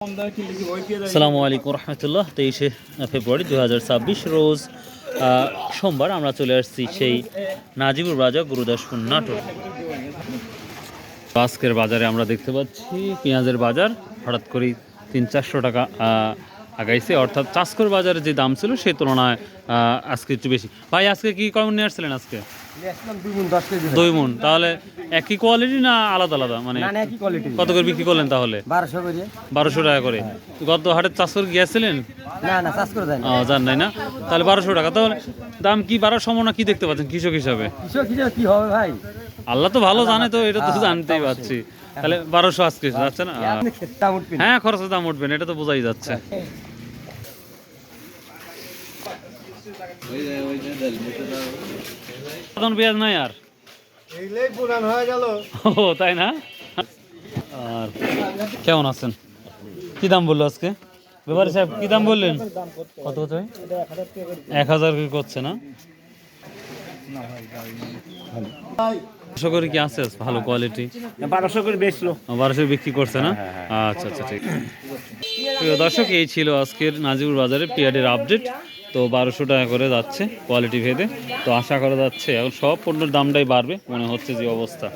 আসসালামু আলাইকুম রহমতুল্লাহ। 23শে ফেব্রুয়ারি 2026 রোজ সোমবার আমরা চলে আসছি সেই নাজিবুর বাজার গুরুদাসপুর নাটোর। আজকের বাজারে আমরা দেখতে পাচ্ছি পেঁয়াজের বাজার হঠাৎ করেই 300-400 টাকা আগাইছে, অর্থাৎ চাষকর বাজারে যে দাম ছিল সেই তুলনায় আজকে একটু বেশি। ভাই আজকে কি কেমন নিয়ে আসছিলেন? আজকে 2 মণ। তাহলে একই কোয়ালিটি না আলাদা আলাদা? মানে কত করে বিক্রি করলেন তাহলে? 1200 টাকা করে। গত হাটে চাষকর গিয়েছিলেন? জান নাই না, তাহলে 1200 টাকা। তাহলে দাম কি বাড়ার সম্ভাবনা কি দেখতে পাচ্ছেন কৃষক হিসাবে? কি হবে ভাই, আল্লাহ তো ভালো জানে, তো এটা তো জানতেই পারছি। তাহলে 1200 আজকে যাচ্ছে না? হ্যাঁ, খরচের দাম উঠবেন, এটা তো বোঝাই যাচ্ছে। পেঁয়াজ নাই আর, ও তাই না? আর কেমন আছেন? কি দাম বললো আজকে ব্যাপারী সাহেব? কি দাম বললেন? কত কত? 1000 করছে না? আশা করি কি আছে ভালো কোয়ালিটি? 1200 করে বেচলো। 1200 বিক্রি করছে না? আচ্ছা আচ্ছা, ঠিক। প্রিয় দর্শক, এই ছিল আজকের নাজিবুর বাজারে পিয়ারের আপডেট। তো 1200 টাকা করে যাচ্ছে কোয়ালিটি ভেদে। তো আশা করা যাচ্ছে এখন সব পণ্যের দামটাই বাড়বে মনে হচ্ছে যে অবস্থা।